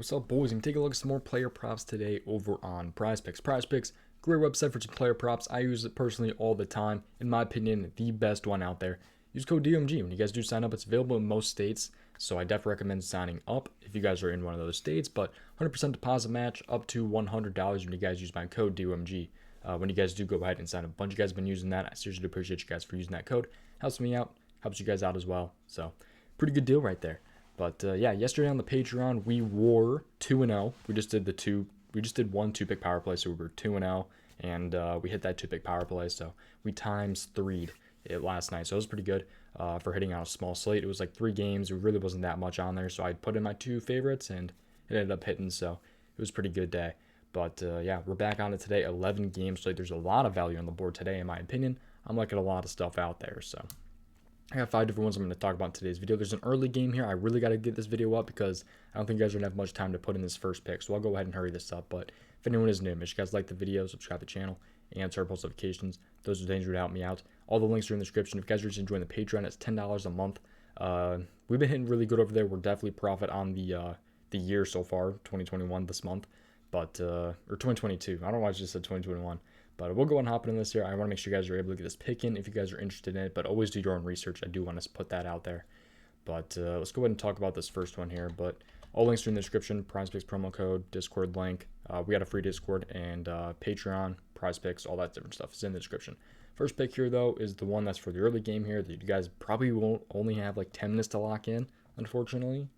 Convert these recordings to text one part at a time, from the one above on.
What's up, boys? I'm taking a look at some more player props today over on prizepicks. Prizepicks, great website for some player props. I use it personally all the time. In my opinion, the best one out there. Use code DOMG when you guys do sign up. It's available in most states, so I definitely recommend signing up if you guys are in one of those states. But 100% deposit match up to $100 when you guys use my code DOMG. When you guys do go ahead and sign up. A bunch of you guys have been using that. I seriously appreciate you guys for using that code. Helps me out, helps you guys out as well. So, pretty good deal right there. But yeah, yesterday on the Patreon we were 2-0. We just did one 2-pick power play, so we were 2-0, and we hit that 2-pick power play. So we times 3'd it last night. So it was pretty good for hitting on a small slate. It was like 3 games. It really wasn't that much on there, so I put in my 2 favorites and it ended up hitting. So it was a pretty good day. But yeah, we're back on it today. 11 games slate. There's a lot of value on the board today, in my opinion. I'm liking a lot of stuff out there. So I got 5 different ones I'm going to talk about in today's video. There's an early game here. I really got to get this video up because I don't think you guys are going to have much time to put in this first pick. So I'll go ahead and hurry this up. But if anyone is new, make sure you guys like the video, subscribe to the channel, and turn post notifications. Those are things that would help me out. All the links are in the description. If you guys are just enjoying the Patreon, it's $10 a month. We've been hitting really good over there. We're definitely profit on the year so far, 2021 this month. But, or 2022. I don't know why I just said 2021. But we'll go and hop in this here. I want to make sure you guys are able to get this pick in if you guys are interested in it. But always do your own research. I do want to put that out there. But let's go ahead and talk about this first one here. But all links are in the description. PrizePicks promo code, Discord link. We got a free Discord and Patreon, PrizePicks, all that different stuff is in the description. First pick here, though, is the one that's for the early game here that you guys probably won't only have like 10 minutes to lock in, unfortunately.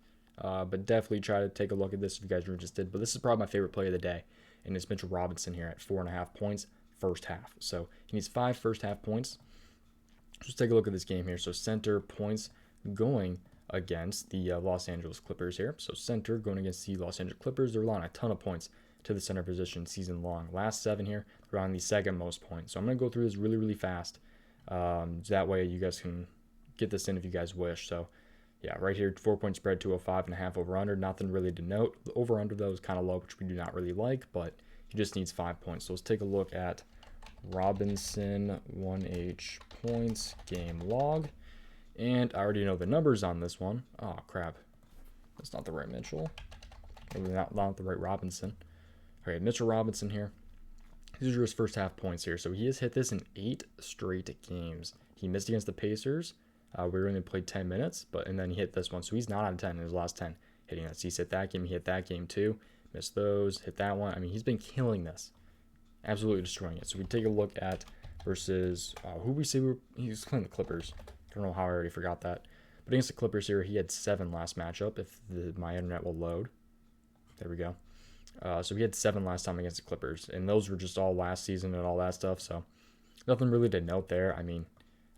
But definitely try to take a look at this if you guys are interested. But this is probably my favorite play of the day. And it's Mitchell Robinson here at 4.5 points. First half. So he needs 5 first half points. Just take a look at this game here. So center points going against the Los Angeles Clippers here. So center going against the Los Angeles Clippers. They're allowing a ton of points to the center position season long. Last 7 here, they're on the second most points. So I'm going to go through this really, really fast. That way you guys can get this in if you guys wish. So yeah, right here, 4-point spread, 205.5 over under. Nothing really to note. The over under though is kind of low, which we do not really like, but he just needs 5 points. So let's take a look at Robinson 1H points game log. And I already know the numbers on this one. Oh, crap. That's not the right Mitchell. Maybe not the right Robinson. Okay, Mitchell Robinson here. These are his first half points here. So he has hit this in 8 straight games. He missed against the Pacers. We only played 10 minutes, and then he hit this one. So he's not on 10 in his last 10 hitting that. So he's hit that game. He hit that game too. Missed those, hit that one. I mean, he's been killing this, absolutely destroying it. So we take a look at versus who we say he's playing the Clippers. I don't know how I already forgot that. But against the Clippers here, he had 7 last matchup. If my internet will load, there we go. So he had 7 last time against the Clippers, and those were just all last season and all that stuff. So nothing really to note there. I mean,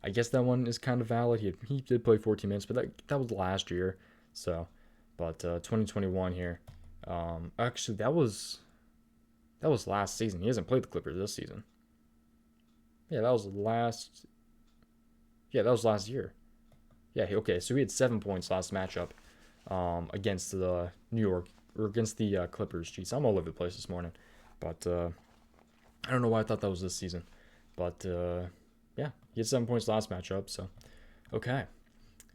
I guess that one is kind of valid. He did play 14 minutes, but that was last year. So, but 2021 here. Actually, that was last season. He hasn't played the Clippers this season. Yeah, that was last year. Yeah, okay. So he had 7 points last matchup, against the against the Clippers. Jeez, I'm all over the place this morning, but I don't know why I thought that was this season, but yeah, he had 7 points last matchup. So, okay,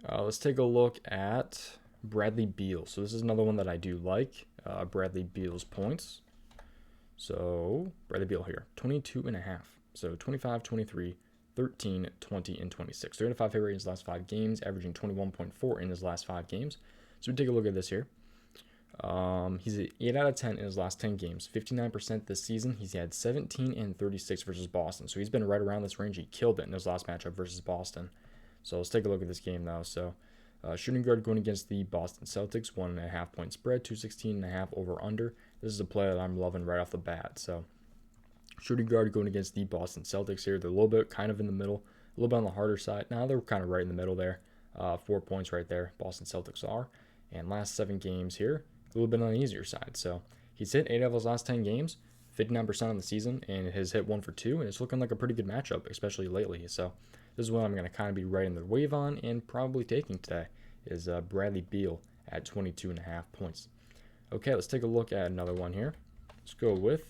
let's take a look at Bradley Beal. So this is another one that I do like. Bradley Beal's points. So Bradley Beal here, 22.5. So 25, 23, 13, 20, and 26. 3.5 hit rate in his last 5 games, averaging 21.4 in his last 5 games. So we take a look at this here. He's at 8 out of 10 in his last 10 games, 59% this season. He's had 17 and 36 versus Boston. So he's been right around this range. He killed it in his last matchup versus Boston. So let's take a look at this game though. So shooting guard going against the Boston Celtics, 1.5 point spread, 216.5 over under. This is a play that I'm loving right off the bat. So shooting guard going against the Boston Celtics here. They're a little bit kind of in the middle, a little bit on the harder side. Now they're kind of right in the middle there. 4 points right there. Boston Celtics are. And last 7 games here, a little bit on the easier side. So he's hit 8 of his last 10 games, 59% on the season, and has hit 1 for 2. And it's looking like a pretty good matchup, especially lately. So this is what I'm going to kind of be riding the wave on and probably taking today is Bradley Beal at 22.5 points. Okay, let's take a look at another one here. Let's go with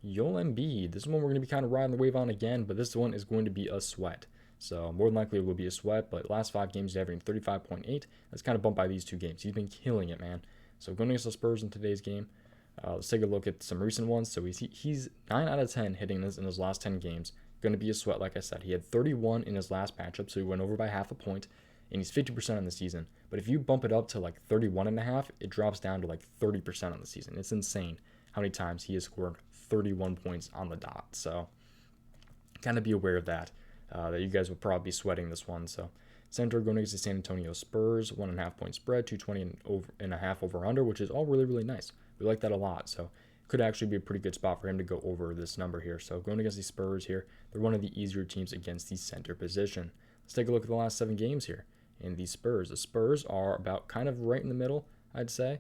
Joel Embiid. This is one we're going to be kind of riding the wave on again, but this one is going to be a sweat. So more than likely it will be a sweat, but last 5 games he's averaging 35.8. That's kind of bumped by these 2 games. He's been killing it, man. So going against the Spurs in today's game, let's take a look at some recent ones. So he's 9 out of 10 hitting this in his last 10 games. Going to be a sweat, like I said. He had 31 in his last matchup, so he went over by half a point, and he's 50% on the season. But if you bump it up to like 31.5, it drops down to like 30% on the season. It's insane how many times he has scored 31 points on the dot. So kind of be aware of that, that you guys will probably be sweating this one. So center going against the San Antonio Spurs, 1.5 point spread, 220.5 over under, which is all really, really nice. We like that a lot. So could actually be a pretty good spot for him to go over this number here. So going against the Spurs here, they're one of the easier teams against the center position. Let's take a look at the last 7 games here. And the Spurs are about kind of right in the middle, I'd say.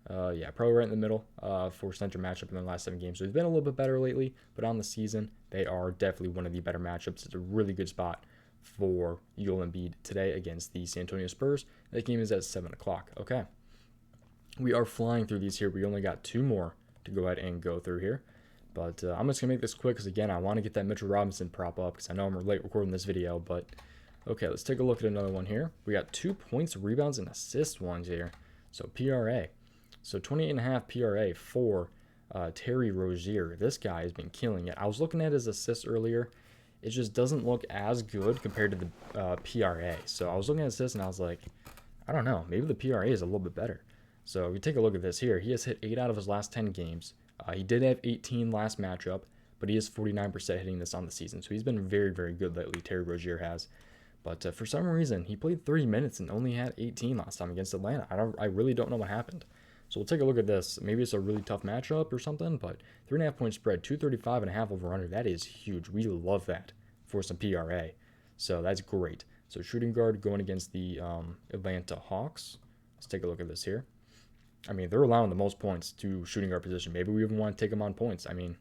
Yeah, probably right in the middle for center matchup in the last 7 games. So it's been a little bit better lately, but on the season, they are definitely one of the better matchups. It's a really good spot for Joel Embiid today against the San Antonio Spurs. That game is at 7 o'clock. Okay. We are flying through these here. We only got 2 more to go ahead and go through here. But I'm just going to make this quick because, again, I want to get that Mitchell Robinson prop up because I know I'm late recording this video. But, okay, let's take a look at another one here. We got 2 points, rebounds, and assist ones here. So PRA. So 28.5 PRA for Terry Rozier. This guy has been killing it. I was looking at his assists earlier. It just doesn't look as good compared to the PRA. So I was looking at assists and I was like, I don't know. Maybe the PRA is a little bit better. So if you take a look at this here, he has hit 8 out of his last 10 games. He did have 18 last matchup, but he is 49% hitting this on the season. So he's been very, very good lately, Terry Rozier has. But for some reason, he played 30 minutes and only had 18 last time against Atlanta. I really don't know what happened. So we'll take a look at this. Maybe it's a really tough matchup or something, but 3.5 point spread, 235.5 over under. That is huge. We love that for some PRA. So that's great. So shooting guard going against the Atlanta Hawks. Let's take a look at this here. I mean, they're allowing the most points to shooting guard position. Maybe we even want to take him on points. I mean,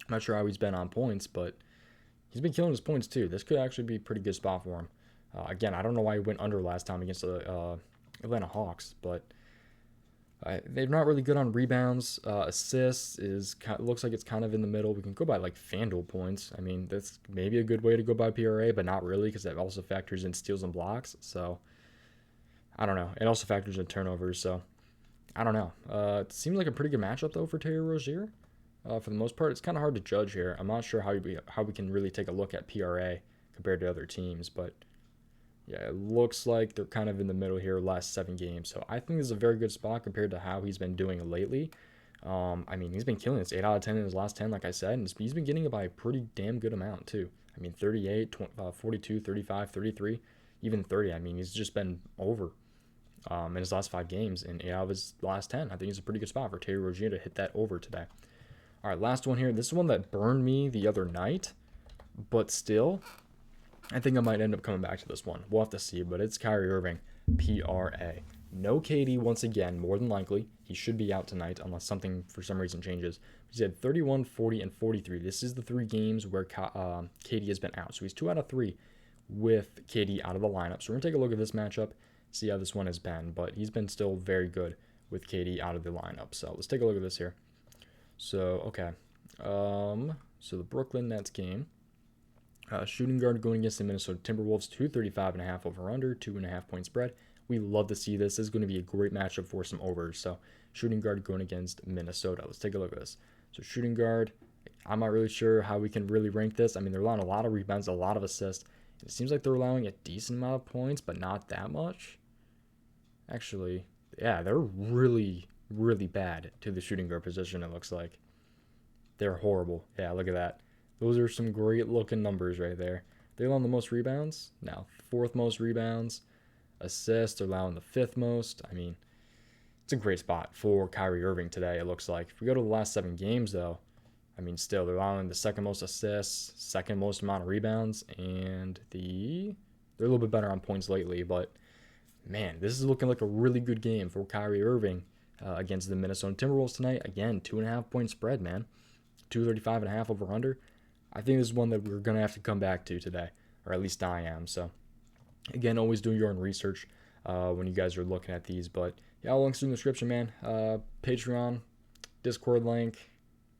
I'm not sure how he's been on points, but he's been killing his points too. This could actually be a pretty good spot for him. Again, I don't know why he went under last time against the Atlanta Hawks, but they're not really good on rebounds. Assists looks like it's kind of in the middle. We can go by like FanDuel points. I mean, that's maybe a good way to go by PRA, but not really because that also factors in steals and blocks. So I don't know. It also factors in turnovers. So I don't know. It seems like a pretty good matchup though for Terry Rozier. For the most part, it's kind of hard to judge here. I'm not sure how we can really take a look at PRA compared to other teams, but yeah, it looks like they're kind of in the middle here last 7 games. So I think this is a very good spot compared to how he's been doing lately. I mean, he's been killing this 8 out of 10 in his last 10, like I said, and he's been getting it by a pretty damn good amount too. I mean, 38, 42, 35, 33, even 30. I mean, he's just been over in his last 5 games in 8 out of his last 10. I think it's a pretty good spot for Terry Rozier to hit that over today. All right, last one here. This is one that burned me the other night, but still, I think I might end up coming back to this one. We'll have to see, but it's Kyrie Irving, PRA. No KD once again, more than likely. He should be out tonight unless something for some reason changes. He's had 31, 40, and 43. This is the 3 games where KD has been out. So he's 2 out of 3 with KD out of the lineup. So we're going to take a look at this matchup, see how this one has been. But he's been still very good with KD out of the lineup. So let's take a look at this here. So, okay. So the Brooklyn Nets game. Shooting guard going against the Minnesota Timberwolves, 235.5 over under, 2.5 point spread. We love to see this. This is going to be a great matchup for some overs. So shooting guard going against Minnesota. Let's take a look at this. So shooting guard, I'm not really sure how we can really rank this. I mean, they're allowing a lot of rebounds, a lot of assists. It seems like they're allowing a decent amount of points, but not that much. Actually, yeah, they're really, really bad to the shooting guard position, it looks like. They're horrible. Yeah, look at that. Those are some great looking numbers right there. They're allowing the most rebounds. Now, 4th most rebounds. Assists, they're allowing the 5th most. I mean, it's a great spot for Kyrie Irving today, it looks like. If we go to the last 7 games, though, I mean, still, they're allowing the 2nd most assists, 2nd most amount of rebounds, and they're a little bit better on points lately. But, man, this is looking like a really good game for Kyrie Irving against the Minnesota Timberwolves tonight. Again, 2.5 point spread, man. 235.5 over under. I think this is one that we're going to have to come back to today, or at least I am. So, again, always do your own research when you guys are looking at these. But, yeah, all links in the description, man. Patreon, Discord link,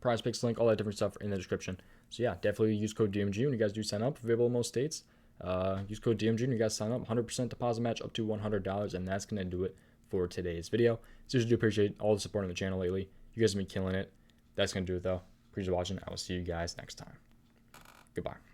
prizepicks link, all that different stuff in the description. So, yeah, definitely use code DOMG when you guys do sign up. Available in most states. Use code DOMG when you guys sign up. 100% deposit match up to $100, and that's going to do it for today's video. Seriously, do appreciate all the support on the channel lately. You guys have been killing it. That's going to do it, though. Appreciate watching. I will see you guys next time. Goodbye.